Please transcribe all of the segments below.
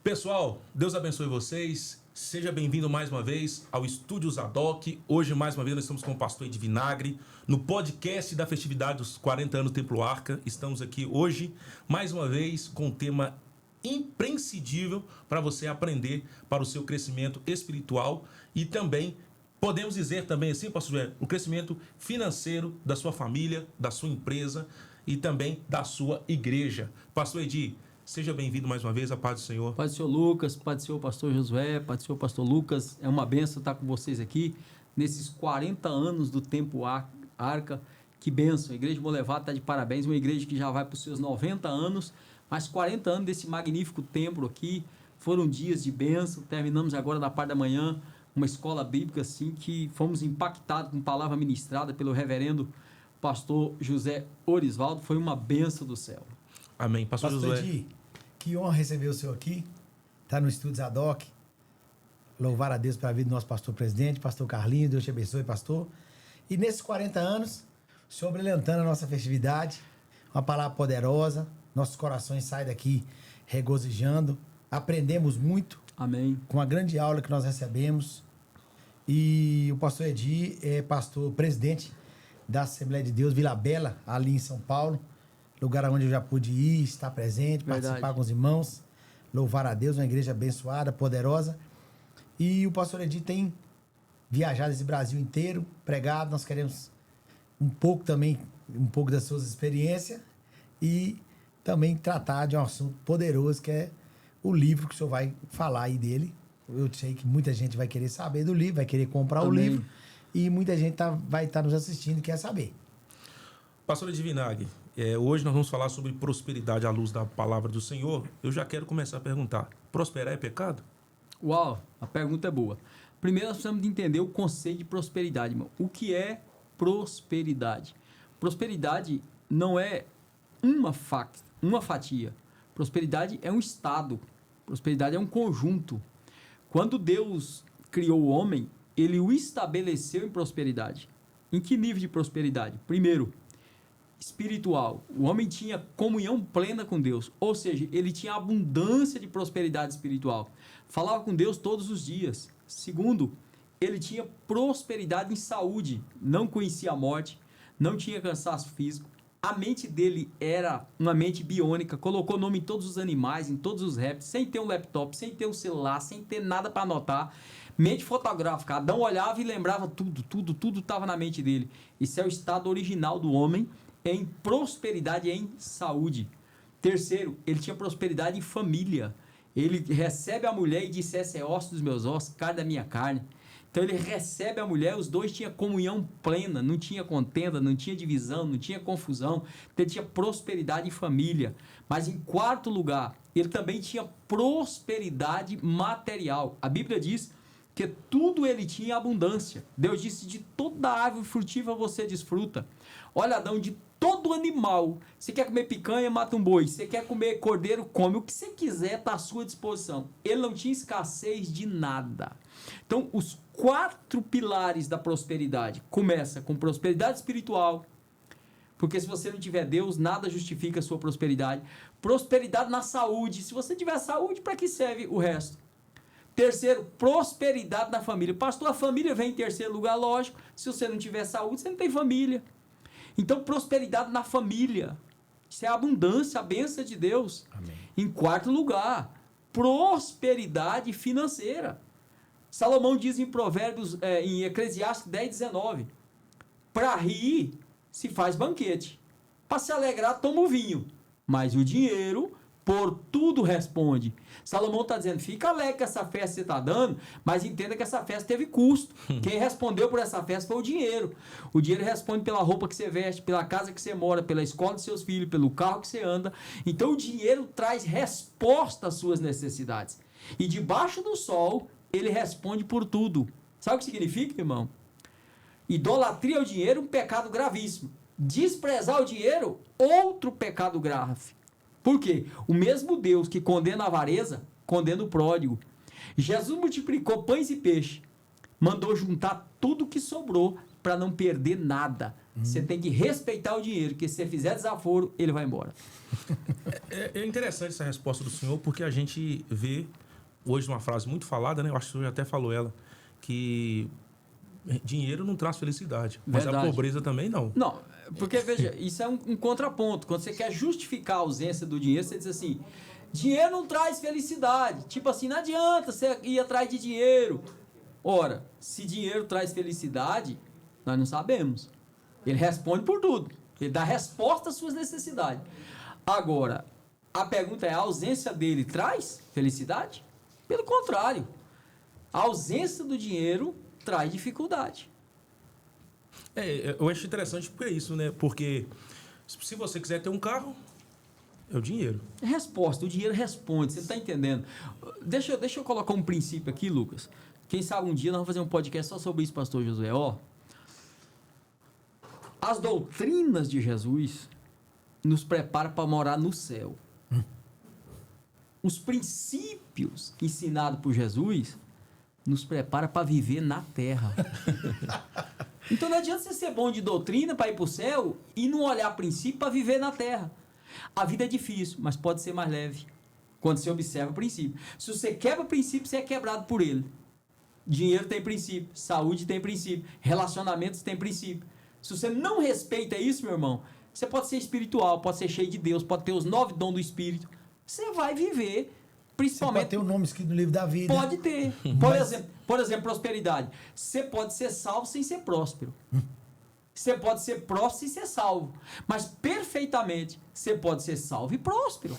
Pessoal, Deus abençoe vocês. Seja bem-vindo mais uma vez ao Estúdio Zadok. Hoje, mais uma vez, nós estamos com o pastor Edi Vinagre no podcast da festividade dos 40 anos do Templo Arca. Estamos aqui hoje, mais uma vez, com um tema imprescindível para você aprender para o seu crescimento espiritual e também, podemos dizer também assim, pastor Joé, o crescimento financeiro da sua família, da sua empresa e também da sua igreja. Pastor Edi, seja bem-vindo mais uma vez, a paz do Senhor. Paz do Senhor Lucas, paz do Senhor Pastor Josué, paz do Senhor Pastor Lucas. É uma bênção estar com vocês aqui nesses 40 anos do Templo Arca. Que bênção, a Igreja Molevado está de parabéns, uma igreja que já vai para os seus 90 anos, mas 40 anos desse magnífico templo aqui, foram dias de bênção. Terminamos agora na parte da manhã uma escola bíblica assim que fomos impactados com palavra ministrada pelo reverendo pastor José Orisvaldo. Foi uma bênção do céu. Amém. Pastor Josué. Edi, que honra receber o senhor aqui. Está no Estúdio Zadok. Louvar a Deus pela vida do nosso pastor presidente, pastor Carlinhos. Deus te abençoe, pastor. E nesses 40 anos, o senhor brilhantando a nossa festividade, uma palavra poderosa. Nossos corações saem daqui regozijando. Aprendemos muito. Amém. Com a grande aula que nós recebemos. E o pastor Edi é pastor presidente da Assembleia de Deus Vila Bela, ali em São Paulo. Lugar onde eu já pude ir, estar presente, participar com os irmãos. Louvar a Deus, uma igreja abençoada, poderosa. E o pastor Edi tem viajado esse Brasil inteiro, pregado. Nós queremos um pouco das suas experiências e também tratar de um assunto poderoso, que é o livro que o senhor vai falar aí dele. Eu sei que muita gente vai querer saber do livro, vai querer comprar o livro, e muita gente vai estar nos assistindo e quer saber. Pastor Edi Vinagre, hoje nós vamos falar sobre prosperidade à luz da palavra do Senhor. Eu já quero começar a perguntar: prosperar é pecado? Uau, a pergunta é boa. Primeiro nós precisamos de entender o conceito de prosperidade, irmão. O que é prosperidade? Prosperidade não é uma fatia. Prosperidade é um estado. Prosperidade é um conjunto. Quando Deus criou o homem, ele o estabeleceu em prosperidade. Em que nível de prosperidade? Primeiro, espiritual. O homem tinha comunhão plena com Deus, ou seja, ele tinha abundância de prosperidade espiritual. Falava com Deus todos os dias. Segundo, ele tinha prosperidade em saúde, não conhecia a morte, não tinha cansaço físico. A mente dele era uma mente biônica, colocou nome em todos os animais, em todos os répteis, sem ter um laptop, sem ter um celular, sem ter nada para anotar. Mente fotográfica. Adão olhava e lembrava tudo estava na mente dele. Esse é o estado original do homem, em prosperidade e em saúde. Terceiro, ele tinha prosperidade em família. Ele recebe a mulher e diz: essa é osso dos meus ossos, carne da minha carne. Então ele recebe a mulher, os dois tinham comunhão plena, não tinha contenda, não tinha divisão, não tinha confusão. Então ele tinha prosperidade em família. Mas em quarto lugar, ele também tinha prosperidade material. A Bíblia diz que tudo ele tinha em abundância. Deus disse: de toda árvore frutífera você desfruta. Olha, Adão, de todo animal. Você quer comer picanha, mata um boi. Você quer comer cordeiro, come. O que você quiser está à sua disposição. Ele não tinha escassez de nada. Então, os 4 pilares da prosperidade. Começa com prosperidade espiritual. Porque se você não tiver Deus, nada justifica a sua prosperidade. Prosperidade na saúde. Se você tiver saúde, para que serve o resto? Terceiro, prosperidade na família. Pastor, a família vem em terceiro lugar, lógico. Se você não tiver saúde, você não tem família. Então, prosperidade na família. Isso é a abundância, a bênção de Deus. Amém. Em quarto lugar, prosperidade financeira. Salomão diz em Provérbios, em Eclesiastes 10:19, para rir se faz banquete, para se alegrar toma o vinho, mas o dinheiro por tudo responde. Salomão está dizendo: fica alegre com essa festa que você está dando, mas entenda que essa festa teve custo. Quem respondeu por essa festa foi o dinheiro. O dinheiro responde pela roupa que você veste, pela casa que você mora, pela escola dos seus filhos, pelo carro que você anda. Então o dinheiro traz resposta às suas necessidades. E debaixo do sol, ele responde por tudo. Sabe o que significa, irmão? Idolatria ao dinheiro, um pecado gravíssimo. Desprezar o dinheiro, outro pecado grave. Por quê? O mesmo Deus que condena a avareza, condena o pródigo. Jesus multiplicou pães e peixe, mandou juntar tudo que sobrou para não perder nada. Você tem que respeitar o dinheiro, porque se você fizer desaforo, ele vai embora. É interessante essa resposta do senhor, porque a gente vê hoje uma frase muito falada, né? Eu acho que o senhor já até falou ela, que dinheiro não traz felicidade, mas Verdade. a pobreza também não. Não, porque, veja, isso é um contraponto. Quando você quer justificar a ausência do dinheiro, você diz assim, dinheiro não traz felicidade. Tipo assim, não adianta você ir atrás de dinheiro. Ora, se dinheiro traz felicidade, nós não sabemos. Ele responde por tudo. Ele dá resposta às suas necessidades. Agora, a pergunta é, a ausência dele traz felicidade? Pelo contrário. A ausência do dinheiro traz dificuldade. Eu acho interessante por isso, né? Porque se você quiser ter um carro, é o dinheiro. Resposta, o dinheiro responde, você está entendendo? Deixa eu colocar um princípio aqui, Lucas. Quem sabe um dia nós vamos fazer um podcast só sobre isso, pastor Josué. As doutrinas de Jesus nos preparam para morar no céu. Os princípios ensinados por Jesus nos preparam para viver na terra. Então não adianta você ser bom de doutrina para ir para o céu e não olhar princípio para viver na terra. A vida é difícil, mas pode ser mais leve quando você observa o princípio. Se você quebra o princípio, você é quebrado por ele. Dinheiro tem princípio, saúde tem princípio, relacionamentos tem princípio. Se você não respeita isso, meu irmão, você pode ser espiritual, pode ser cheio de Deus, pode ter os 9 dons do Espírito. Você vai viver, principalmente... Você pode ter o nome escrito no livro da vida. Pode ter. Por exemplo, prosperidade. Você pode ser salvo sem ser próspero. Você pode ser próspero sem ser salvo. Mas perfeitamente, você pode ser salvo e próspero.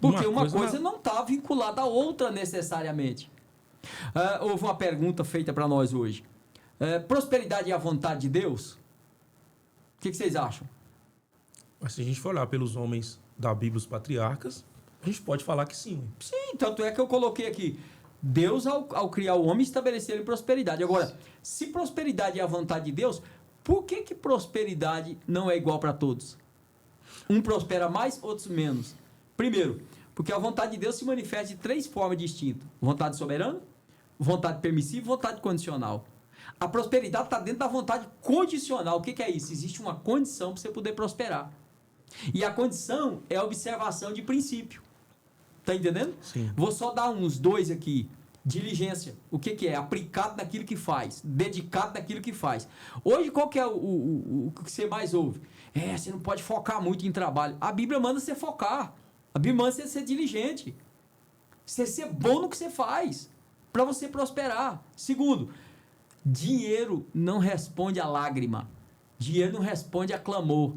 Porque uma coisa não está vinculada à outra necessariamente. Houve uma pergunta feita para nós hoje. Prosperidade é a vontade de Deus? O que vocês acham? Mas se a gente for olhar pelos homens da Bíblia, os patriarcas, a gente pode falar que sim. Sim, tanto é que eu coloquei aqui. Deus, ao criar o homem, estabeleceu prosperidade. Agora, se prosperidade é a vontade de Deus, por que prosperidade não é igual para todos? Um prospera mais, outros menos. Primeiro, porque a vontade de Deus se manifesta de 3 formas distintas. Vontade soberana, vontade permissiva e vontade condicional. A prosperidade está dentro da vontade condicional. O que é isso? Existe uma condição para você poder prosperar. E a condição é a observação de princípio. Está entendendo? Sim. Vou só dar uns 2 aqui. Diligência. O que é? Aplicado naquilo que faz. Dedicado naquilo que faz. Hoje, qual que é o que você mais ouve? Você não pode focar muito em trabalho. A Bíblia manda você focar. A Bíblia manda você ser diligente. Você ser bom no que você faz. Para você prosperar. Segundo, dinheiro não responde a lágrima. Dinheiro não responde a clamor.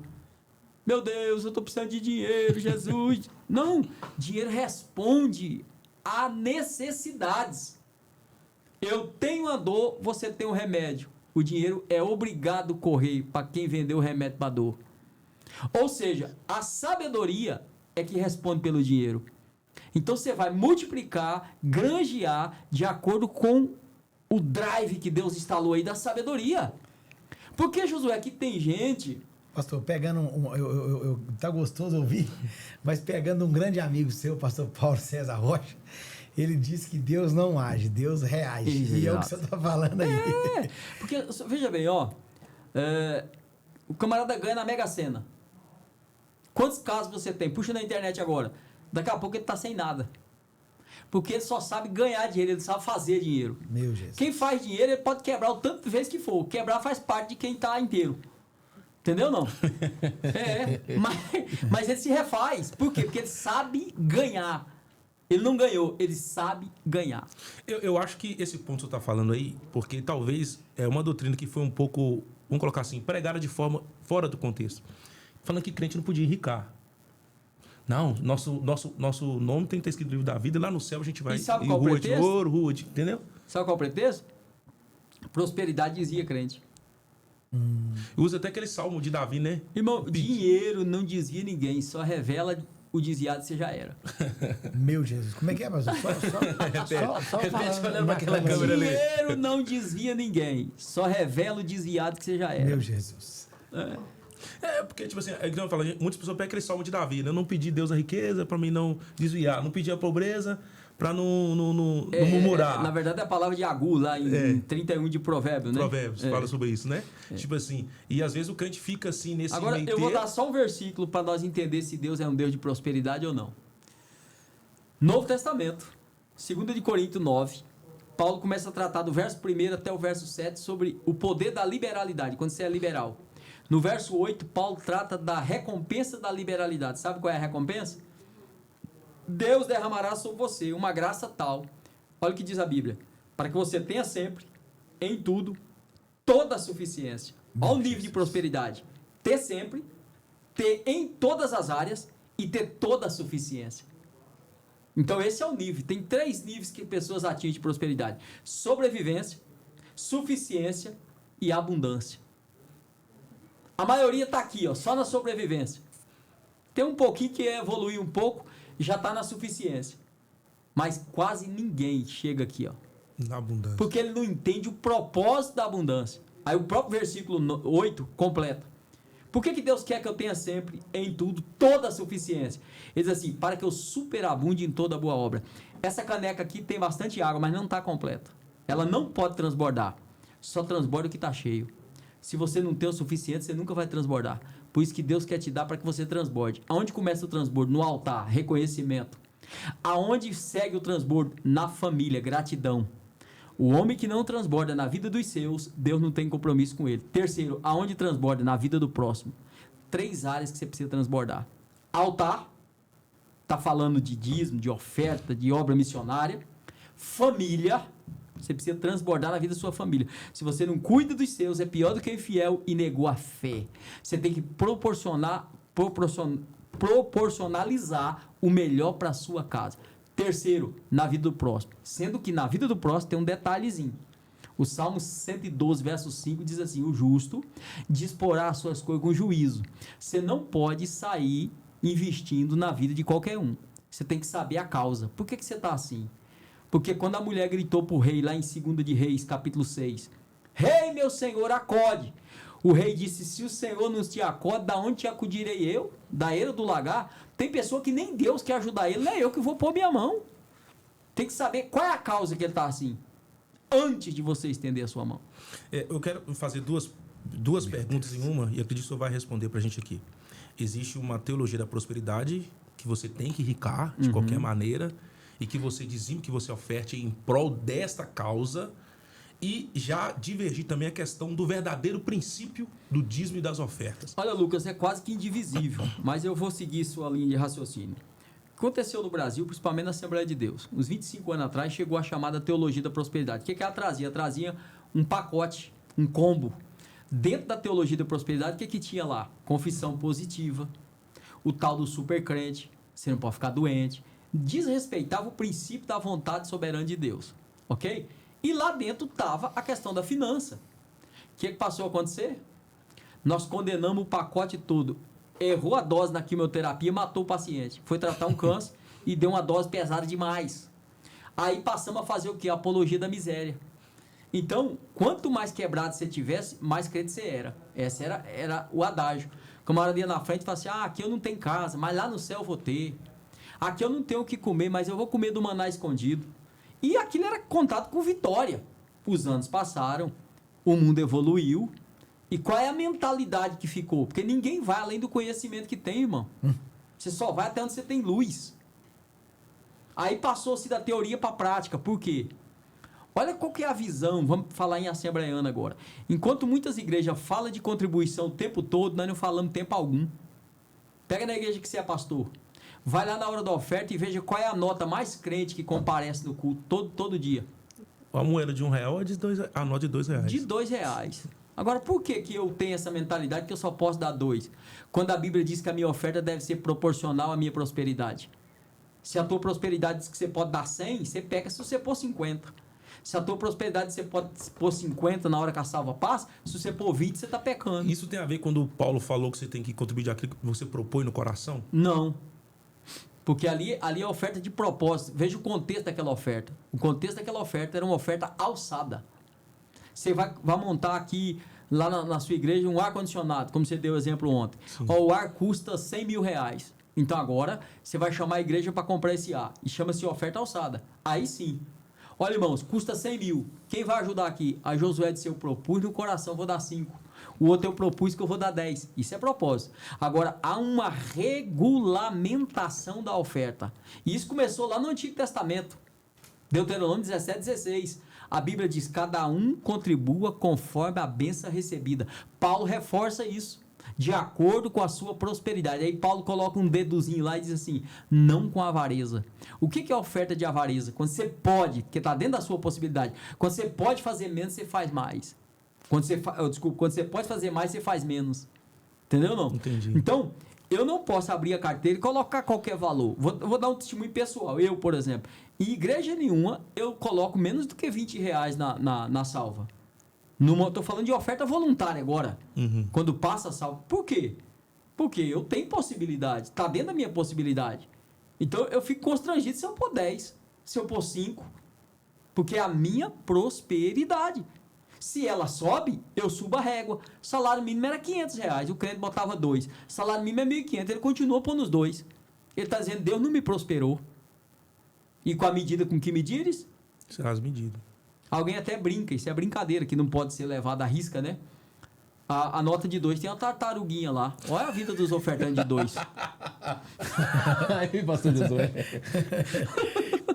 Meu Deus, eu estou precisando de dinheiro, Jesus. Não, dinheiro responde a necessidades. Eu tenho a dor, você tem o remédio. O dinheiro é obrigado a correr para quem vendeu o remédio para a dor. Ou seja, a sabedoria é que responde pelo dinheiro. Então você vai multiplicar, granjear de acordo com o drive que Deus instalou aí da sabedoria. Porque, Josué, aqui tem gente... Pastor, pegando tá gostoso ouvir, mas pegando um grande amigo seu, pastor Paulo César Rocha, ele disse que Deus não age, Deus reage. Exato. E é o que você está falando aí. Porque, veja bem, o camarada ganha na Mega Sena. Quantos casos você tem? Puxa na internet agora. Daqui a pouco ele está sem nada. Porque ele só sabe ganhar dinheiro, ele sabe fazer dinheiro. Meu Jesus. Quem faz dinheiro, ele pode quebrar o tanto de vezes que for. Quebrar faz parte de quem está inteiro. Entendeu, não? Mas ele se refaz. Por quê? Porque ele sabe ganhar. Ele não ganhou, ele sabe ganhar. Eu acho que esse ponto que você está falando aí, porque talvez é uma doutrina que foi um pouco, vamos colocar assim, pregada de forma fora do contexto. Falando que crente não podia enricar. Não, nosso nome tem que estar escrito no livro da vida, e lá no céu a gente vai... E sabe qual o rua pretexto? de ouro, rua de... Entendeu? Sabe qual é o pretexto? Prosperidade dizia crente. Usa até aquele salmo de Davi, né? Irmão, dinheiro não dizia ninguém, só revela o desviado você já era. Meu Jesus, como é que é, pastor? Só Repete, olhando na pra aquela câmera ali. Dinheiro não desvia ninguém, só revela o desviado que você já era. Meu Jesus. Porque, tipo assim, é que eu falo, muitas pessoas pedem aquele salmo de Davi, né? Eu não pedi Deus a riqueza pra mim não desviar, não pedi a pobreza pra não murmurar. Na verdade, é a palavra de Agu, lá em 31 de Provérbios, né? Provérbios, fala sobre isso, né? Tipo assim, e às vezes o crente fica assim nesse Agora, meio eu vou termo. dar só um versículo para nós entender se Deus é um Deus de prosperidade ou não. Novo Testamento, 2 de Coríntios 9, Paulo começa a tratar do verso 1 até o verso 7 sobre o poder da liberalidade, quando você é liberal. No verso 8, Paulo trata da recompensa da liberalidade. Sabe qual é a recompensa? Deus derramará sobre você uma graça tal, olha o que diz a Bíblia, para que você tenha sempre, em tudo, toda a suficiência. Olha o nível de prosperidade. Ter sempre, ter em todas as áreas e ter toda a suficiência. Então esse é o nível. Tem 3 níveis que pessoas atingem de prosperidade: sobrevivência, suficiência e abundância. A maioria está aqui, ó, só na sobrevivência. Tem um pouquinho que evoluiu um pouco e já está na suficiência. Mas quase ninguém chega aqui, ó. Na abundância. Porque ele não entende o propósito da abundância. Aí o próprio versículo 8 completa. Por que Deus quer que eu tenha sempre, em tudo, toda a suficiência? Ele diz assim, para que eu superabunde em toda boa obra. Essa caneca aqui tem bastante água, mas não está completa. Ela não pode transbordar. Só transborda o que está cheio. Se você não tem o suficiente, você nunca vai transbordar. Por isso que Deus quer te dar para que você transborde. Aonde começa o transbordo? No altar, reconhecimento. Aonde segue o transbordo? Na família, gratidão. O homem que não transborda na vida dos seus, Deus não tem compromisso com ele. Terceiro, aonde transborda? Na vida do próximo. 3 áreas que você precisa transbordar. Altar, está falando de dízimo, de oferta, de obra missionária. Família, você precisa transbordar na vida da sua família. Se você não cuida dos seus, é pior do que infiel e negou a fé. Você tem que proporcionalizar o melhor para a sua casa. Terceiro, na vida do próximo. Sendo que na vida do próximo tem um detalhezinho. O Salmo 112, verso 5 diz assim, o justo disporá as suas coisas com juízo. Você não pode sair investindo na vida de qualquer um. Você tem que saber a causa. Por que você está assim? Porque quando a mulher gritou para o rei, lá em 2 de Reis, capítulo 6, Rei, meu senhor, acode. O rei disse, se o senhor não te acode, da onde te acudirei eu? Da eira do lagar? Tem pessoa que nem Deus quer ajudar ele, não é eu que vou pôr minha mão. Tem que saber qual é a causa que ele está assim, antes de você estender a sua mão. Eu quero fazer duas perguntas em uma, e acredito que o senhor vai responder para a gente aqui. Existe uma teologia da prosperidade, que você tem que ricar de qualquer maneira, e que você dizime, que você oferte em prol desta causa, e já divergir também a questão do verdadeiro princípio do dízimo e das ofertas. Olha, Lucas, é quase que indivisível, mas eu vou seguir sua linha de raciocínio. Aconteceu no Brasil, principalmente na Assembleia de Deus. Uns 25 anos atrás chegou a chamada teologia da prosperidade. O que ela trazia? Ela trazia um pacote, um combo. Dentro da teologia da prosperidade, o que tinha lá? Confissão positiva, o tal do supercrente, você não pode ficar doente, desrespeitava o princípio da vontade soberana de Deus, ok? E lá dentro estava a questão da finança. O que passou a acontecer? Nós condenamos o pacote todo. Errou a dose na quimioterapia, matou o paciente. Foi tratar um câncer e deu uma dose pesada demais. Aí passamos a fazer o quê? A apologia da miséria. Então, quanto mais quebrado você tivesse, mais crente você era. Esse era o adágio. O camarada ia na frente e falava assim, aqui eu não tenho casa, mas lá no céu eu vou ter. Aqui eu não tenho o que comer, mas eu vou comer do maná escondido. E aquilo era contado com vitória. Os anos passaram, o mundo evoluiu. E qual é a mentalidade que ficou? Porque ninguém vai além do conhecimento que tem, irmão. Você só vai até onde você tem luz. Aí passou-se da teoria para a prática. Por quê? Olha qual que é a visão, vamos falar em assembleiana agora. Enquanto muitas igrejas falam de contribuição o tempo todo, nós não falamos tempo algum. Pega na igreja que você é pastor. Vai lá na hora da oferta e veja qual é a nota mais crente que comparece no culto todo dia. A moeda de R$1 é a nota de R$2. De R$2. Agora, por que eu tenho essa mentalidade que eu só posso dar 2? Quando a Bíblia diz que a minha oferta deve ser proporcional à minha prosperidade. Se a tua prosperidade diz que você pode dar 100, você peca se você pôr 50. Se a tua prosperidade você pode pôr 50 na hora que a salva passa, se você pôr 20, você está pecando. Isso tem a ver quando o Paulo falou que você tem que contribuir daquilo que você propõe no coração? Não. Porque ali é a oferta de propósito. Veja o contexto daquela oferta. O contexto daquela oferta era uma oferta alçada. Você vai montar aqui lá na sua igreja um ar-condicionado, como você deu exemplo ontem. Ó, o ar custa 100 mil reais. Então agora você vai chamar a igreja para comprar esse ar. E chama-se oferta alçada. Aí sim. Olha, irmãos, custa 100 mil. Quem vai ajudar aqui? A Josué disse, eu propus no coração, vou dar 5. O outro eu propus que eu vou dar 10. Isso é propósito. Agora, há uma regulamentação da oferta. E isso começou lá no Antigo Testamento. Deuteronômio 17:16. A Bíblia diz, cada um contribua conforme a bênção recebida. Paulo reforça isso. De acordo com a sua prosperidade. Aí Paulo coloca um dedozinho lá e diz assim, não com avareza. O que é oferta de avareza? Quando você pode, porque está dentro da sua possibilidade. Quando você pode fazer menos, você faz mais. Quando você pode fazer mais, você faz menos. Entendeu ou não? Entendi. Então, eu não posso abrir a carteira e colocar qualquer valor. Vou dar um testemunho pessoal. Eu, por exemplo, em igreja nenhuma, eu coloco menos do que 20 reais na salva. Estou falando de oferta voluntária agora. Quando passa a salva. Por quê? Porque eu tenho possibilidade. Está dentro da minha possibilidade. Então, eu fico constrangido se eu pôr 10, se eu pôr 5. Porque é a minha prosperidade. Se ela sobe, eu subo a régua. Salário mínimo era 500 reais, o crente botava 2. Salário mínimo é 1.500, ele continua pondo os 2. Ele está dizendo, Deus não me prosperou. E com a medida com que medires? Será as medidas. Alguém até brinca, isso é brincadeira, que não pode ser levado à risca, né? A nota de 2 tem uma tartaruguinha lá. Olha a vida dos ofertantes de 2. Aí, pastor Josué.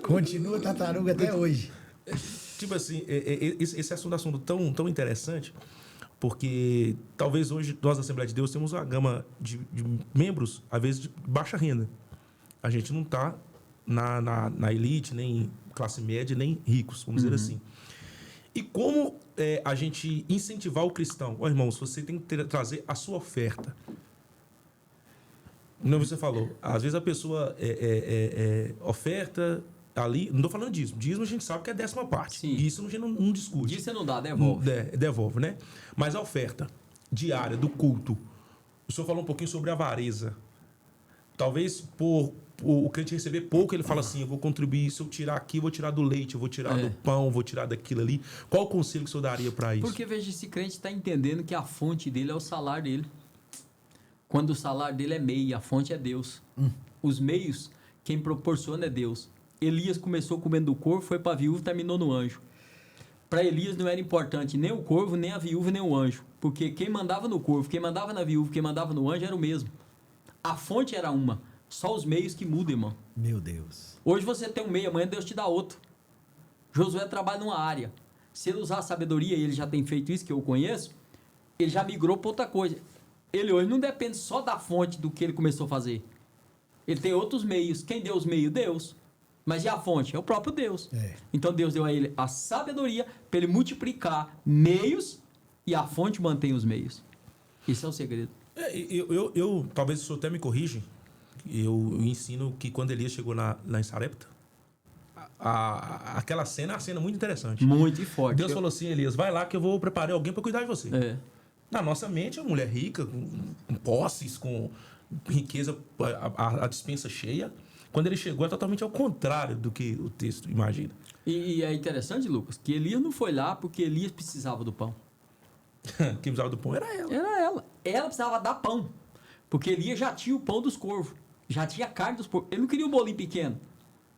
Continua tartaruga até hoje. Tipo assim, esse assunto tão interessante, porque talvez hoje nós da Assembleia de Deus temos uma gama de membros, às vezes, de baixa renda. A gente não está na elite, nem classe média, nem ricos, vamos dizer assim. E como a gente incentivar o cristão? Ó, irmãos, você tem que trazer a sua oferta. Não, você falou. Às vezes a pessoa oferta ali... Não estou falando dízimo. Dízimo a gente sabe que é 10ª parte. Sim. Isso a gente não discute. Dízimo você não dá, devolve. Devolve, né? Mas a oferta diária do culto. O senhor falou um pouquinho sobre a avareza. Talvez por o crente receber pouco, ele fala assim, eu vou contribuir, se eu tirar aqui, eu vou tirar do leite, eu vou tirar do pão, vou tirar daquilo ali. Qual o conselho que o senhor daria para isso? Porque, veja, esse crente está entendendo que a fonte dele é o salário dele. Quando o salário dele é meio, a fonte é Deus. Os meios, quem proporciona é Deus. Elias começou comendo do corvo, foi para a viúva e terminou no anjo. Para Elias não era importante nem o corvo, nem a viúva, nem o anjo. Porque quem mandava no corvo, quem mandava na viúva, quem mandava no anjo era o mesmo. A fonte era uma. Só os meios que mudam, irmão. Meu Deus. Hoje você tem um meio, amanhã Deus te dá outro. Josué trabalha numa área. Se ele usar a sabedoria, e ele já tem feito isso, que eu conheço, ele já migrou para outra coisa. Ele hoje não depende só da fonte do que ele começou a fazer. Ele tem outros meios. Quem deu os meios? Deus. Mas e a fonte? É o próprio Deus. Então Deus deu a ele a sabedoria para ele multiplicar meios e a fonte mantém os meios. Esse é o segredo. Talvez o senhor até me corrija. Eu ensino que quando Elias chegou em Sarepta, aquela cena é uma cena muito interessante. Muito forte. Deus falou assim, Elias, vai lá que eu vou preparar alguém para cuidar de você. Na nossa mente, é uma mulher rica, com posses, com riqueza, a despensa cheia. Quando ele chegou, é totalmente ao contrário do que o texto imagina. E é interessante, Lucas, que Elias não foi lá porque Elias precisava do pão. Quem precisava do pão era ela. Era ela. Ela precisava dar pão. Porque Elias já tinha o pão dos corvos. Já tinha a carne dos porcos. Ele não queria um bolinho pequeno.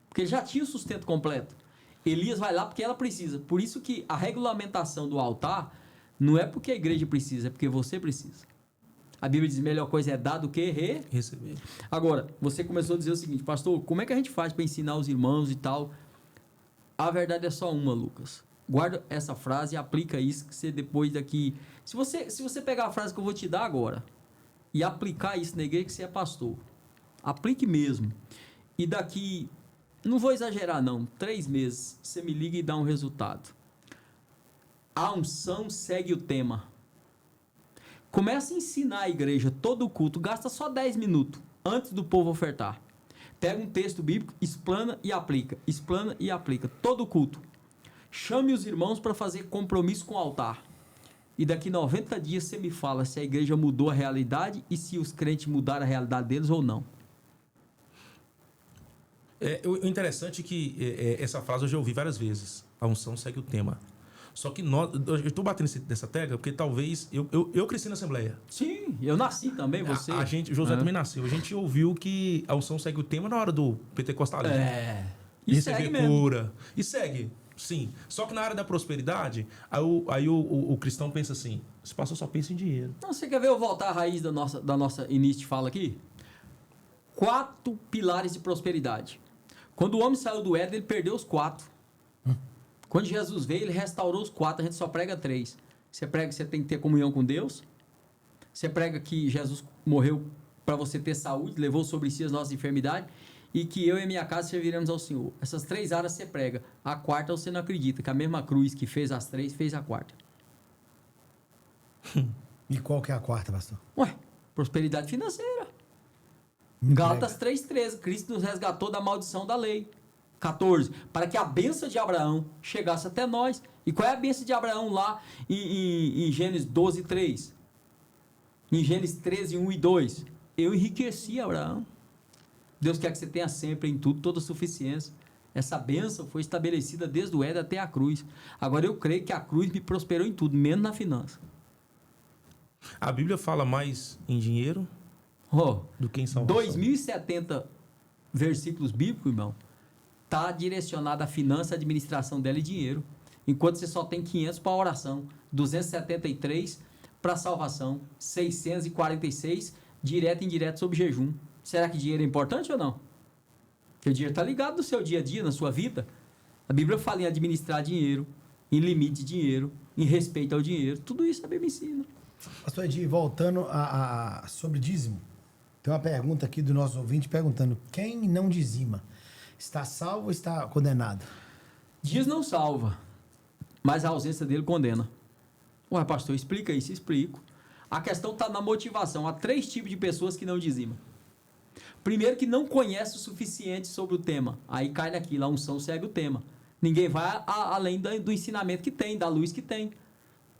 Porque ele já tinha o sustento completo. Elias vai lá porque ela precisa. Por isso que a regulamentação do altar não é porque a igreja precisa, é porque você precisa. A Bíblia diz, melhor coisa é dar do que receber. Agora, você começou a dizer o seguinte, pastor, como é que a gente faz para ensinar os irmãos e tal? A verdade é só uma, Lucas. Guarda essa frase e aplica isso, que você depois daqui... Se você pegar a frase que eu vou te dar agora e aplicar isso na igreja, que você é pastor, aplique mesmo. E daqui, não vou exagerar não, 3 meses, você me liga e dá um resultado. A unção segue o tema. Começa a ensinar a igreja todo o culto, gasta só 10 minutos antes do povo ofertar. Pega um texto bíblico, explana e aplica. Explana e aplica. Todo o culto. Chame os irmãos para fazer compromisso com o altar. E daqui 90 dias você me fala se a igreja mudou a realidade e se os crentes mudaram a realidade deles ou não. O interessante é que essa frase eu já ouvi várias vezes. A unção segue o tema. Só que eu estou batendo nessa tecla porque talvez eu cresci na Assembleia. Sim, eu nasci também, você. A gente, José também nasceu. A gente ouviu que a unção segue o tema na hora do pentecostalismo. E receber segue mesmo. cura. E segue, sim. Só que na área da prosperidade, aí o cristão pensa assim: esse pastor só pensa em dinheiro. Não, você quer ver eu voltar à raiz da nossa início de fala aqui? 4 pilares de prosperidade. Quando o homem saiu do Éden, ele perdeu os 4. Quando Jesus veio, ele restaurou os 4. A gente só prega 3. Você prega que você tem que ter comunhão com Deus. Você prega que Jesus morreu para você ter saúde, levou sobre si as nossas enfermidades. E que eu e minha casa serviremos ao Senhor. Essas 3 áreas você prega. A 4ª você não acredita, que a mesma cruz que fez as 3, fez a 4ª. E qual que é a 4ª, pastor? Ué, prosperidade financeira. Gálatas 3,13. Cristo nos resgatou da maldição da lei. 14. Para que a bênção de Abraão chegasse até nós. E qual é a bênção de Abraão lá em Gênesis 12,3? Em Gênesis 13, 1 e 2. Eu enriqueci Abraão. Deus quer que você tenha sempre em tudo toda suficiência. Essa bênção foi estabelecida desde o Éden até a cruz. Agora eu creio que a cruz me prosperou em tudo, menos na finança. A Bíblia fala mais em dinheiro do que em salvação. 2070 versículos bíblicos, irmão, está direcionado à finança, à administração dela e dinheiro. Enquanto você só tem 500 para oração, 273 para salvação, 646 direto e indireto sobre jejum. Será que dinheiro é importante ou não? Porque o dinheiro está ligado no seu dia a dia, na sua vida. A Bíblia fala em administrar dinheiro, em limite de dinheiro, em respeito ao dinheiro. Tudo isso a Bíblia ensina. Pastor Edi, voltando sobre dízimo. Tem uma pergunta aqui do nosso ouvinte perguntando: quem não dizima, está salvo ou está condenado? Diz não salva, mas a ausência dele condena. Ué, pastor, explica isso. Explico. A questão está na motivação. Há 3 tipos de pessoas que não dizimam. Primeiro, que não conhece o suficiente sobre o tema. Aí cai naquilo, a unção segue o tema. Ninguém vai além do ensinamento que tem, da luz que tem.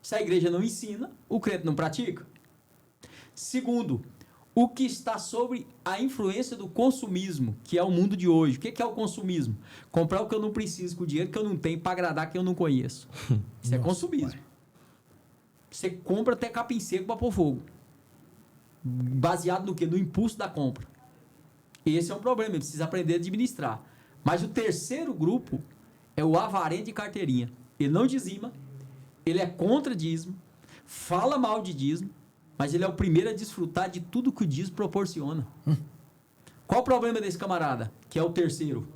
Se a igreja não ensina, o crente não pratica. Segundo, o que está sobre a influência do consumismo, que é o mundo de hoje. O que é o consumismo? Comprar o que eu não preciso com o dinheiro que eu não tenho para agradar quem eu não conheço. Isso é consumismo. Pai. Você compra até capim seco para pôr fogo. Baseado no quê? No impulso da compra. Esse é um problema, ele precisa aprender a administrar. Mas o terceiro grupo é o avarento de carteirinha. Ele não dizima, ele é contra dízimo, fala mal de dízimo, mas ele é o primeiro a desfrutar de tudo que o dízimo proporciona. Qual o problema desse camarada? Que é o terceiro.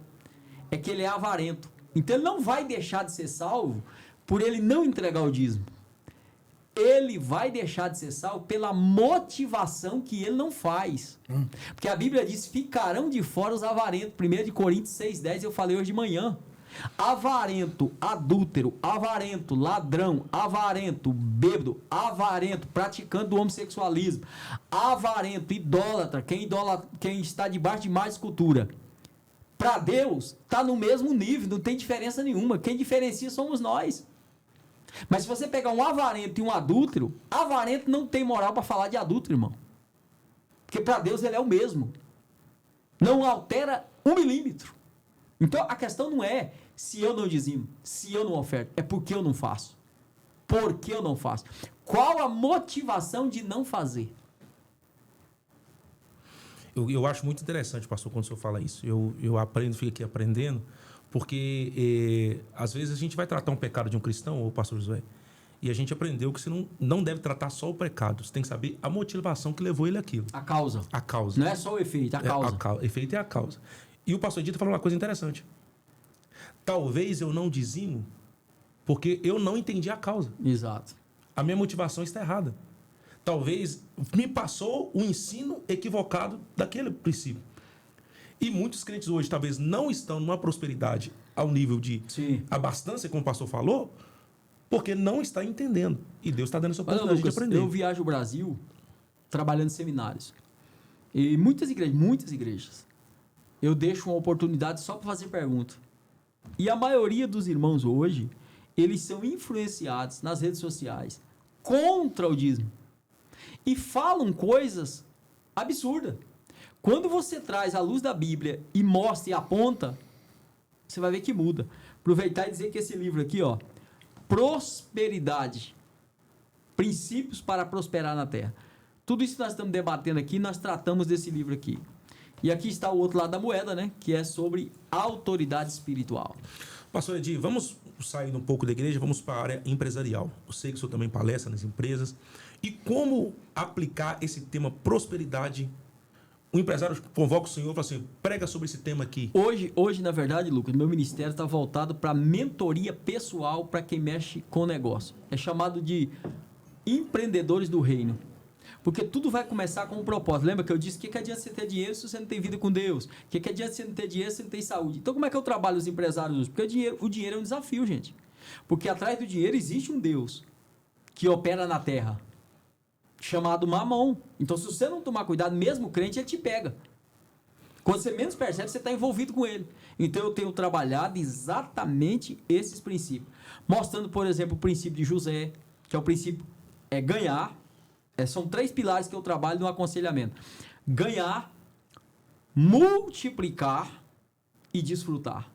É que ele é avarento. Então ele não vai deixar de ser salvo por ele não entregar o dízimo. Ele vai deixar de ser salvo pela motivação que ele não faz. Porque a Bíblia diz: ficarão de fora os avarentos. 1 Coríntios 6,10, eu falei hoje de manhã. Avarento, adúltero, avarento, ladrão, avarento, bêbado, avarento, praticante do homossexualismo, avarento, idólatra, quem está debaixo de mais cultura. Para Deus, está no mesmo nível, não tem diferença nenhuma. Quem diferencia somos nós. Mas se você pegar um avarento e um adúltero, avarento não tem moral para falar de adúltero, irmão. Porque para Deus ele é o mesmo. Não altera 1 milímetro. Então a questão não é se eu não dizimo, se eu não oferto, é porque eu não faço. Por que eu não faço? Qual a motivação de não fazer? Eu acho muito interessante, pastor, quando o senhor fala isso. Eu aprendo, fico aqui aprendendo. Porque, às vezes, a gente vai tratar um pecado de um cristão, ou pastor Josué, e a gente aprendeu que você não deve tratar só o pecado. Você tem que saber a motivação que levou ele àquilo. A causa. A causa. Não é só o efeito, a causa. O efeito é a causa. E o pastor Edito falou uma coisa interessante. Talvez eu não dizimo porque eu não entendi a causa. Exato. A minha motivação está errada. Talvez me passou o ensino equivocado daquele princípio. E muitos crentes hoje talvez não estão numa prosperidade ao nível de abastança, como o pastor falou, porque não está entendendo. E Deus está dando essa oportunidade de aprender. Eu viajo o Brasil trabalhando em seminários. E muitas igrejas, eu deixo uma oportunidade só para fazer pergunta. E a maioria dos irmãos hoje, eles são influenciados nas redes sociais contra o dízimo. E falam coisas absurdas. Quando você traz a luz da Bíblia e mostra e aponta, você vai ver que muda. Aproveitar e dizer que esse livro aqui, ó, prosperidade. Princípios para prosperar na terra. Tudo isso que nós estamos debatendo aqui, nós tratamos desse livro aqui. E aqui está o outro lado da moeda, né? Que é sobre autoridade espiritual. Pastor Edi, vamos sair um pouco da igreja, vamos para a área empresarial. Eu sei que o senhor também palestra nas empresas. E como aplicar esse tema prosperidade? O empresário convoca o senhor e fala assim, prega sobre esse tema aqui. Hoje, na verdade, Lucas, meu ministério está voltado para mentoria pessoal para quem mexe com negócio. É chamado de empreendedores do reino. Porque tudo vai começar com um propósito. Lembra que eu disse que adianta você ter dinheiro se você não tem vida com Deus? Que adianta você não ter dinheiro se você não tem saúde? Então como é que eu trabalho os empresários hoje? Porque o dinheiro é um desafio, gente. Porque atrás do dinheiro existe um Deus que opera na terra, chamado Mamon. Então se você não tomar cuidado, mesmo crente, ele te pega. Quando você menos percebe, você está envolvido com ele. Então eu tenho trabalhado exatamente esses princípios. Mostrando, por exemplo, o princípio de José, que é o princípio ganhar. São 3 pilares que eu trabalho no aconselhamento. Ganhar, multiplicar e desfrutar.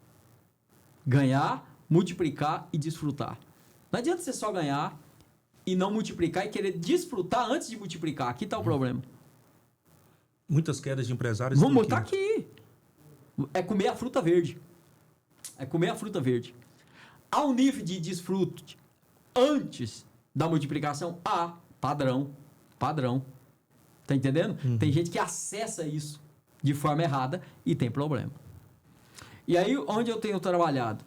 Ganhar, multiplicar e desfrutar. Não adianta você só ganhar e não multiplicar e querer desfrutar antes de multiplicar. Aqui está o problema. Muitas quedas de empresários. Vamos botar aqui. É comer a fruta verde. É comer a fruta verde. Há um nível de desfrute antes da multiplicação? Há. Padrão. Tá entendendo? Tem gente que acessa isso de forma errada e tem problema. E aí, onde eu tenho trabalhado?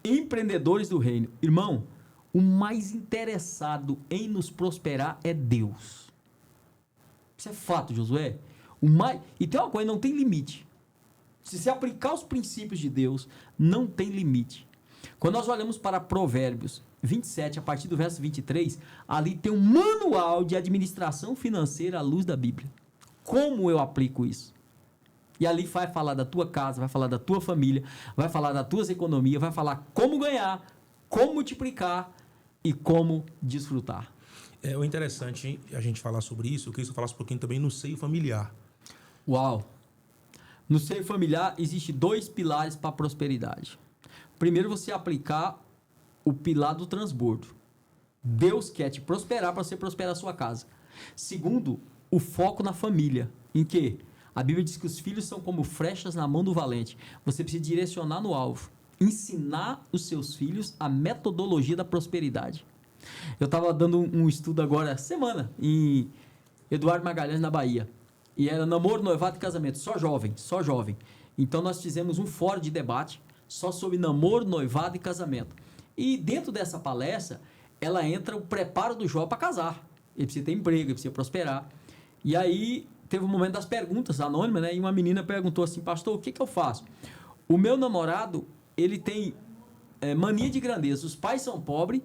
Empreendedores do reino. Irmão, o mais interessado em nos prosperar é Deus. Isso é fato, Josué. E tem uma coisa, não tem limite. Se você aplicar os princípios de Deus, não tem limite. Quando nós olhamos para Provérbios 27, a partir do verso 23, ali tem um manual de administração financeira à luz da Bíblia. Como eu aplico isso? E ali vai falar da tua casa, vai falar da tua família, vai falar das tuas economias, vai falar como ganhar, como multiplicar e como desfrutar. O interessante a gente falar sobre isso, eu queria que você falasse um pouquinho também no seio familiar. Uau! No seio familiar, existem 2 pilares para a prosperidade. Primeiro, você aplicar o pilar do transbordo. Deus quer te prosperar para você prosperar a sua casa. Segundo, o foco na família. Em quê? A Bíblia diz que os filhos são como flechas na mão do valente. Você precisa direcionar no alvo. Ensinar os seus filhos a metodologia da prosperidade. Eu estava dando um estudo agora, semana, em Eduardo Magalhães, na Bahia. E era namoro, noivado e casamento. Só jovem. Então nós fizemos um fórum de debate só sobre namoro, noivado e casamento. E dentro dessa palestra, ela entra o preparo do jovem para casar. Ele precisa ter emprego, ele precisa prosperar. E aí, teve um momento das perguntas anônimas, né? E uma menina perguntou assim, pastor, o que eu faço? O meu namorado, ele tem mania de grandeza. Os pais são pobres,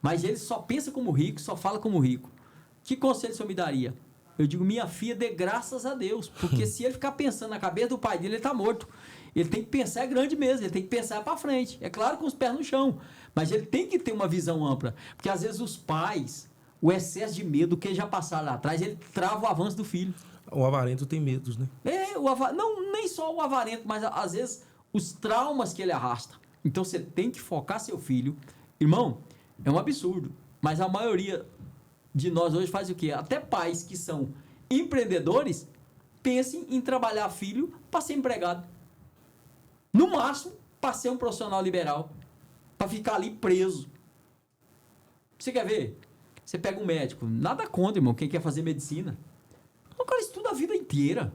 mas ele só pensa como rico, só fala como rico. Que conselho o senhor me daria? Eu digo, minha filha, dê graças a Deus. Porque se ele ficar pensando na cabeça do pai dele, ele está morto. Ele tem que pensar grande mesmo, ele tem que pensar para frente. É claro, com os pés no chão. Mas ele tem que ter uma visão ampla. Porque às vezes os pais, o excesso de medo que já passaram lá atrás, ele trava o avanço do filho. O avarento tem medos, né? Não, nem só o avarento, mas às vezes os traumas que ele arrasta. Então você tem que focar seu filho. Irmão, é um absurdo. Mas a maioria de nós hoje faz o quê? Até pais que são empreendedores pensem em trabalhar filho para ser empregado. No máximo, para ser um profissional liberal. Para ficar ali preso. Você quer ver? Você pega um médico. Nada contra, irmão, quem quer fazer medicina. O cara estuda a vida inteira.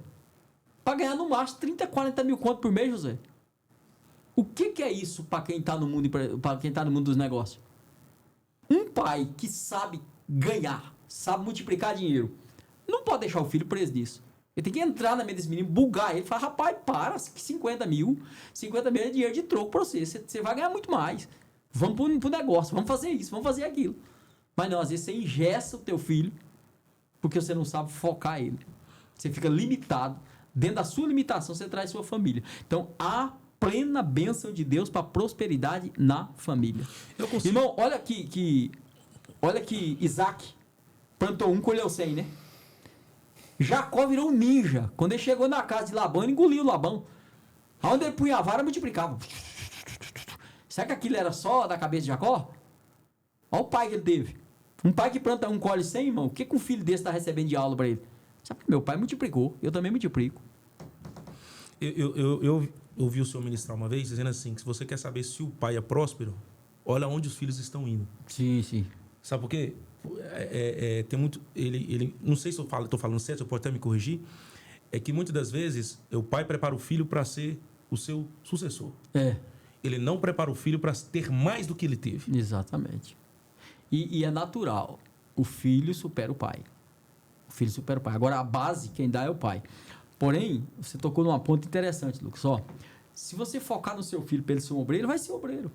Para ganhar no máximo 30, 40 mil conto por mês, José. O que é isso para quem está no mundo dos negócios? Um pai que sabe ganhar, sabe multiplicar dinheiro, não pode deixar o filho preso nisso. Ele tem que entrar na mente desse menino, bugar ele, falar, rapaz, para, 50 mil é dinheiro de troco para você, você vai ganhar muito mais. Vamos pro negócio, vamos fazer isso, vamos fazer aquilo. Mas não, às vezes você engessa o teu filho, porque você não sabe focar ele. Você fica limitado, dentro da sua limitação você traz sua família. Então, há plena bênção de Deus para prosperidade na família. Irmão, olha que Isaac plantou colheu 100, né? Jacó virou um ninja. Quando ele chegou na casa de Labão, ele engoliu Labão. Aonde ele punha a vara, multiplicava. Será que aquilo era só da cabeça de Jacó? Olha o pai que ele teve. Um pai que planta um colhe 100, irmão. O que um filho desse está recebendo de aula para ele? Sabe, meu pai multiplicou. Eu também multiplico. Eu ouvi o senhor ministrar uma vez dizendo assim, que se você quer saber se o pai é próspero, olha onde os filhos estão indo. Sim, sim. Sabe por quê? Tem muito... Ele, não sei se eu estou falando certo, você pode até me corrigir. É que muitas das vezes o pai prepara o filho para ser o seu sucessor. Ele não prepara o filho para ter mais do que ele teve. Exatamente. E é natural. O filho supera o pai. O filho supera o pai. Agora, a base, quem dá é o pai. Porém, você tocou numa ponta interessante, Lucas. Ó, se você focar no seu filho para ele ser um obreiro, ele vai ser obreiro.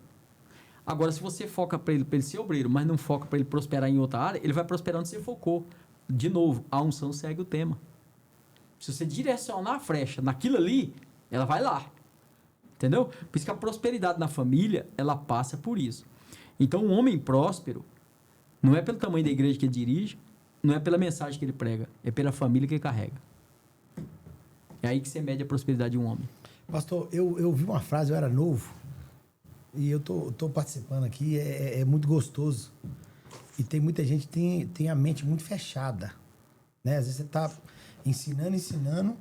Agora, se você foca para ele ser obreiro, mas não foca para ele prosperar em outra área, ele vai prosperar onde você focou. De novo, a unção segue o tema. Se você direcionar a flecha naquilo ali, ela vai lá. Entendeu? Por isso que a prosperidade na família, ela passa por isso. Então, um homem próspero, não é pelo tamanho da igreja que ele dirige, não é pela mensagem que ele prega, é pela família que ele carrega. É aí que você mede a prosperidade de um homem. Pastor, eu vi uma frase, eu era novo, e eu tô participando aqui, é muito gostoso. E tem muita gente que tem a mente muito fechada. Né? Às vezes você está ensinando,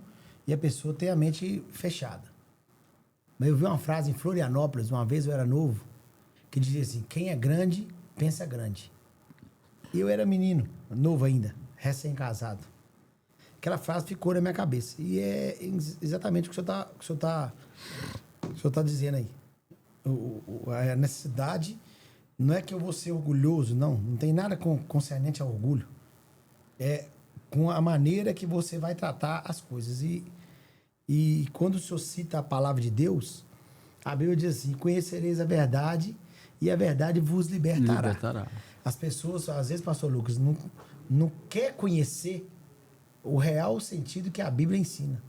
e a pessoa tem a mente fechada. Mas eu vi uma frase em Florianópolis, uma vez eu era novo, que dizia assim, quem é grande, pensa grande. E eu era menino, novo ainda, recém-casado. Aquela frase ficou na minha cabeça. E é exatamente o que o senhor tá dizendo aí. A necessidade não é que eu vou ser orgulhoso, não tem nada concernente ao orgulho. É com a maneira que você vai tratar as coisas. E quando o senhor cita a palavra de Deus, a Bíblia diz assim, conhecereis a verdade e a verdade vos libertará. As pessoas, às vezes, pastor Lucas, não quer conhecer o real sentido que a Bíblia ensina.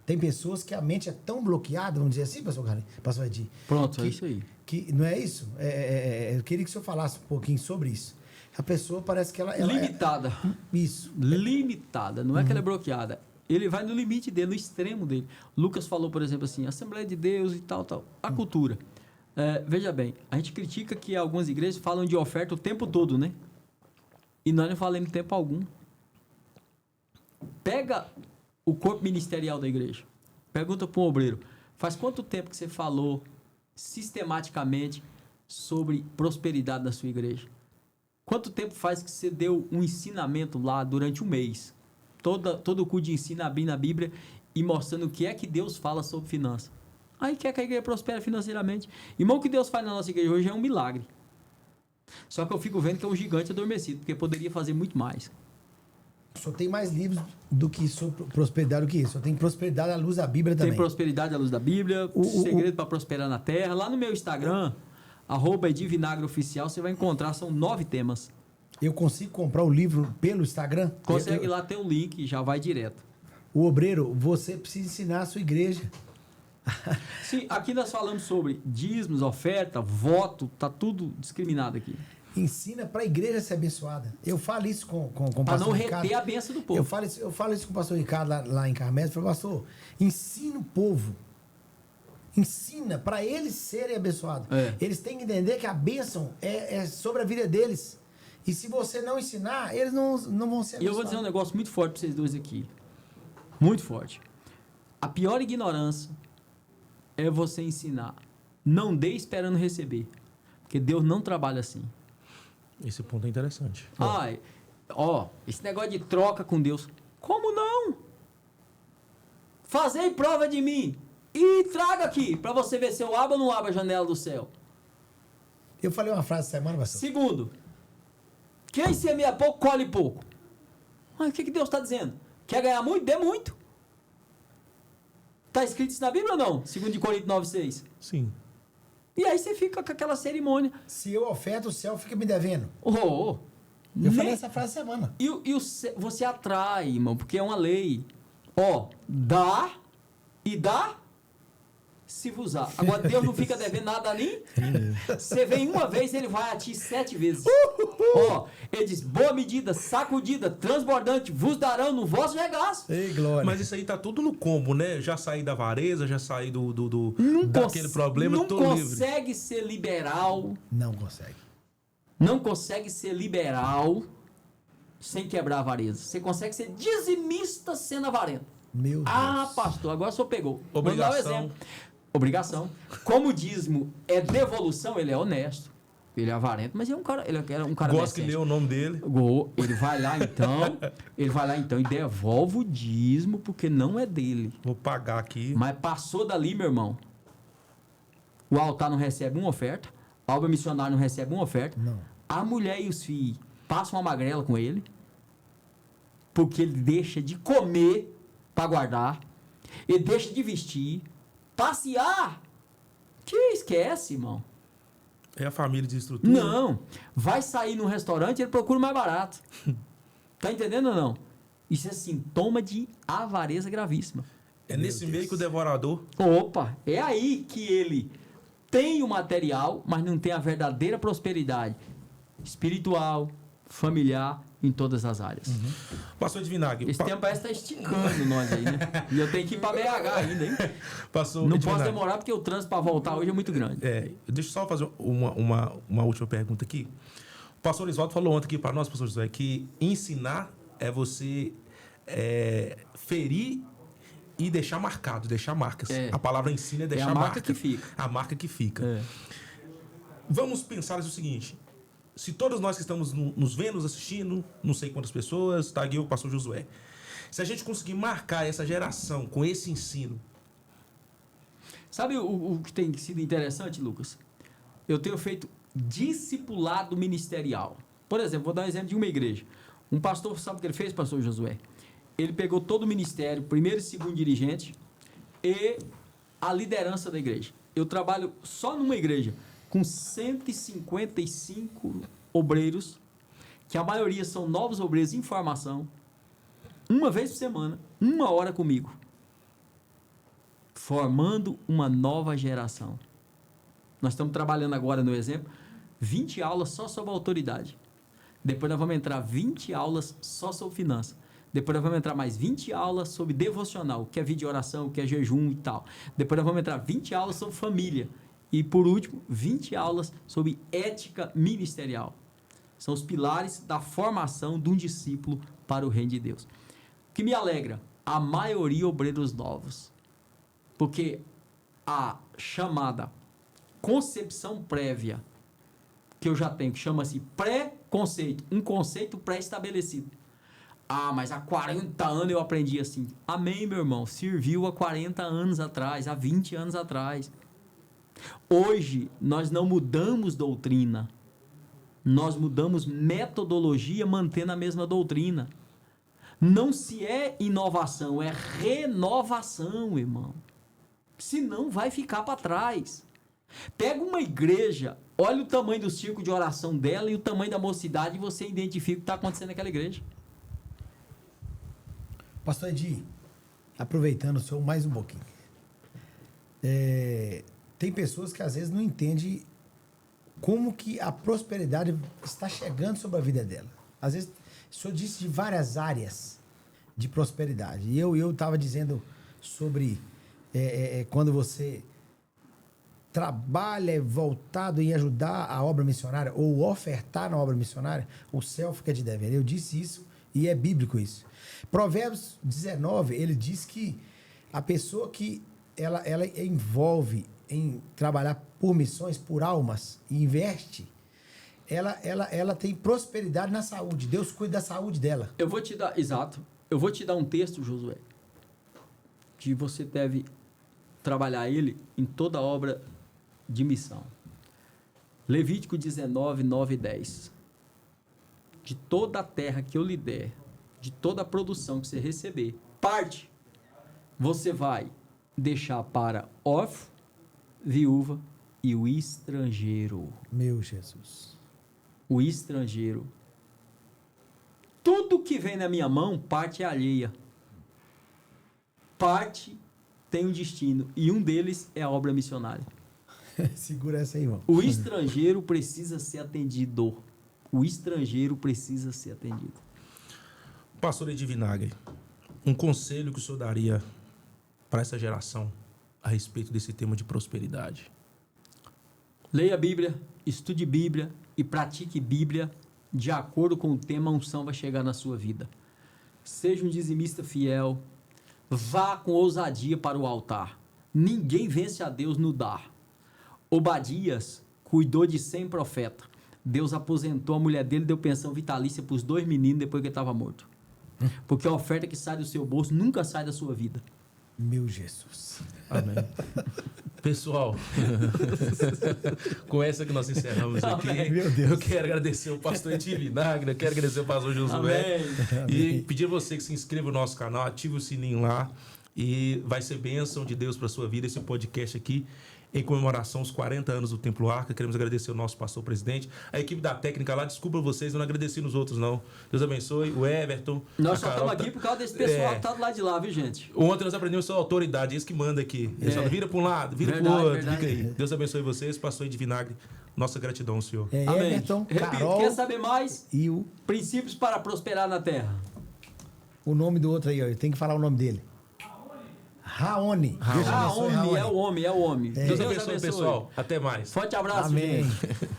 Tem pessoas que a mente é tão bloqueada, vamos dizer assim, pastor Edi. Pronto, é isso aí. Não é isso? Eu queria que o senhor falasse um pouquinho sobre isso. A pessoa parece que ela limitada. Isso. Limitada. Não é que ela é bloqueada. Ele vai no limite dele, no extremo dele. Lucas falou, por exemplo, assim, Assembleia de Deus e tal. A cultura. Veja bem, a gente critica que algumas igrejas falam de oferta o tempo todo, né? E nós não falamos tempo algum. Pega o corpo ministerial da igreja. Pergunta para um obreiro. Faz quanto tempo que você falou sistematicamente sobre prosperidade na sua igreja? Quanto tempo faz que você deu um ensinamento lá durante um mês? Todo o culto de ensino abrindo a Bíblia e mostrando o que é que Deus fala sobre finanças. Aí quer que a igreja prospere financeiramente. Irmão, o que Deus faz na nossa igreja hoje é um milagre. Só que eu fico vendo que é um gigante adormecido, porque poderia fazer muito mais. Só tem mais livros do que sobre prosperidade do que isso. Só tem prosperidade à luz da Bíblia também. Tem prosperidade à luz da Bíblia, segredo para prosperar na terra. Lá no meu Instagram, @edivinagrooficial, você vai encontrar, são 9 temas. Eu consigo comprar o livro pelo Instagram? Consegue lá, tem um link, já vai direto. O obreiro, você precisa ensinar a sua igreja. Sim, aqui nós falamos sobre dízimos, oferta, voto, tá tudo discriminado aqui. Ensina para a igreja ser abençoada. Eu falo isso com o pastor Ricardo. Para não Ricardo. reter a benção do povo. Eu falo isso com o pastor Ricardo lá em Carmelo. Eu falo, pastor, ensina o povo. Ensina para eles serem abençoados. Eles têm que entender que a bênção é sobre a vida deles. E se você não ensinar, eles não vão ser abençoados. E eu vou dizer um negócio muito forte para vocês dois aqui. Muito forte. A pior ignorância é você ensinar. Não dê esperando receber. Porque Deus não trabalha assim. Esse ponto é interessante. Esse negócio de troca com Deus. Como não? Fazei prova de mim. E traga aqui, para você ver se eu abro ou não abro a janela do céu. Eu falei uma frase essa semana, pastor. Segundo, quem semeia pouco, colhe pouco. Mas o que Deus está dizendo? Quer ganhar muito? Dê muito. Está escrito isso na Bíblia ou não? 2 Coríntios 9,6. Sim. E aí você fica com aquela cerimônia. Se eu oferto, o céu fica me devendo. Eu falei essa frase essa semana. E você atrai, irmão, porque é uma lei. Dá e dá se vos dá. Agora Deus não fica devendo nada ali. Você vem uma vez, ele vai a ti 7 vezes. Ele diz, boa medida, sacudida, transbordante, vos darão no vosso regaço. Ei, glória. Mas isso aí tá tudo no combo, né? Já saí da avareza, já saí daquele problema, não tô livre. Não consegue ser liberal. Não consegue. não consegue ser liberal sem quebrar a avareza. Você consegue ser dizimista sendo avarento. Meu Deus. Ah, pastor, agora o senhor pegou. Vou dar um Obrigação. exemplo. Obrigação. Como o dízimo é devolução, ele é honesto. Ele é avarento, mas ele é um cara Gosto que decente. lê o nome dele. Ele vai lá então e devolve o dízimo porque não é dele. Vou pagar aqui. Mas passou dali, meu irmão. O altar não recebe uma oferta, a obra missionária não recebe uma oferta. Não. A mulher e os filhos passam uma magrela com ele, porque ele deixa de comer para guardar, ele deixa de vestir, passear. Que esquece, irmão. É a família de estrutura. Não. Vai sair num restaurante, ele procura o mais barato. Tá entendendo ou não? Isso é sintoma de avareza gravíssima. É nesse meio que o devorador. Opa, é aí que ele tem o material, mas não tem a verdadeira prosperidade espiritual, familiar, em todas as áreas. Pastor de Vinagre. Esse tempo parece estar esticando nós aí, né? E eu tenho que ir para BH ainda, hein? Pastor Não de posso Vinagre. demorar porque o trânsito para voltar hoje é muito grande. Deixa eu só fazer uma última pergunta aqui. O pastor Oswaldo falou ontem aqui para nós, pastor José, que ensinar é você ferir e deixar marcado, deixar marcas. É. A palavra ensina é deixar a marca que fica. A marca que fica. É. Vamos pensar o seguinte. Se todos nós que estamos nos vendo, nos assistindo, não sei quantas pessoas, tá aqui o pastor Josué. Se a gente conseguir marcar essa geração com esse ensino. Sabe o que tem sido interessante, Lucas? Eu tenho feito discipulado ministerial. Por exemplo, vou dar um exemplo de uma igreja. Um pastor, sabe o que ele fez, pastor Josué? Ele pegou todo o ministério, primeiro e segundo dirigente, e a liderança da igreja. Eu trabalho só numa igreja com 155 obreiros, que a maioria são novos obreiros em formação, uma vez por semana, 1 hora comigo, formando uma nova geração. Nós estamos trabalhando agora, no exemplo, 20 aulas só sobre autoridade. Depois nós vamos entrar 20 aulas só sobre finanças. Depois nós vamos entrar mais 20 aulas sobre devocional, o que é vídeo de oração, o que é jejum e tal. Depois nós vamos entrar 20 aulas sobre família. E, por último, 20 aulas sobre ética ministerial. São os pilares da formação de um discípulo para o reino de Deus. O que me alegra, a maioria obreiros novos. Porque a chamada concepção prévia que eu já tenho, que chama-se pré-conceito, um conceito pré-estabelecido. Ah, mas há 40 anos eu aprendi assim. Amém, meu irmão. Serviu há 40 anos atrás, há 20 anos atrás. Hoje, nós não mudamos doutrina. Nós mudamos metodologia mantendo a mesma doutrina. Não se é inovação, é renovação, irmão. Senão vai ficar para trás. Pega uma igreja, olha o tamanho do círculo de oração dela e o tamanho da mocidade e você identifica o que está acontecendo naquela igreja. Pastor Edi, aproveitando o senhor mais um pouquinho. Tem pessoas que às vezes não entendem como que a prosperidade está chegando sobre a vida dela. Às vezes, o senhor disse de várias áreas de prosperidade. E eu estava dizendo sobre quando você trabalha voltado em ajudar a obra missionária ou ofertar na obra missionária, o céu fica de dever. Eu disse isso e é bíblico isso. Provérbios 19, ele diz que a pessoa que ela envolve em trabalhar por missões, por almas, e investe, ela tem prosperidade na saúde. Deus cuida da saúde dela. Eu vou te dar um texto, Josué, que você deve trabalhar ele em toda a obra de missão. Levítico 19, 9 e 10. De toda a terra que eu lhe der, de toda a produção que você receber, parte você vai deixar para órfão, viúva e o estrangeiro. Meu Jesus. O estrangeiro. Tudo que vem na minha mão, parte é alheia. Parte tem um destino. E um deles é a obra missionária. Segura essa aí, irmão. O estrangeiro precisa ser atendido. O estrangeiro precisa ser atendido. Pastor Edi Vinagre, um conselho que o senhor daria para essa geração a respeito desse tema de prosperidade? Leia a Bíblia, estude Bíblia e pratique Bíblia de acordo com o tema, a unção vai chegar na sua vida. Seja um dizimista fiel, vá com ousadia para o altar. Ninguém vence a Deus no dar. Obadias cuidou de 100 profetas. Deus aposentou a mulher dele, deu pensão vitalícia para os 2 meninos depois que ele estava morto. Porque a oferta que sai do seu bolso nunca sai da sua vida. Meu Jesus. Amém. Pessoal, com essa que nós encerramos aqui, Meu Deus. eu quero agradecer o pastor Edi Vinagre, eu quero agradecer o pastor Josué. E pedir a você que se inscreva no nosso canal, ative o sininho lá e vai ser bênção de Deus para a sua vida esse podcast aqui. Em comemoração aos 40 anos do Templo Arca, queremos agradecer o nosso pastor presidente, a equipe da técnica lá, desculpa vocês, eu não agradeci nos outros não. Deus abençoe, o Everton. Nós só estamos aqui por causa desse pessoal que tá do lado de lá, viu, gente? Ontem nós aprendemos só a autoridade, esse que manda aqui. Ele só vira para um lado, vira para o outro, verdade. fica aí. Deus abençoe vocês, pastor Edi Vinagre, nossa gratidão, Senhor. Amém. Everton, Repito, Carol quer saber mais? e o Princípios para prosperar na terra. nome do outro aí, ó. Tem que falar o nome dele. Raoni. Deus abençoe, Homem, é o homem. Deus abençoe, pessoal. Até mais. Forte abraço, Amém. gente.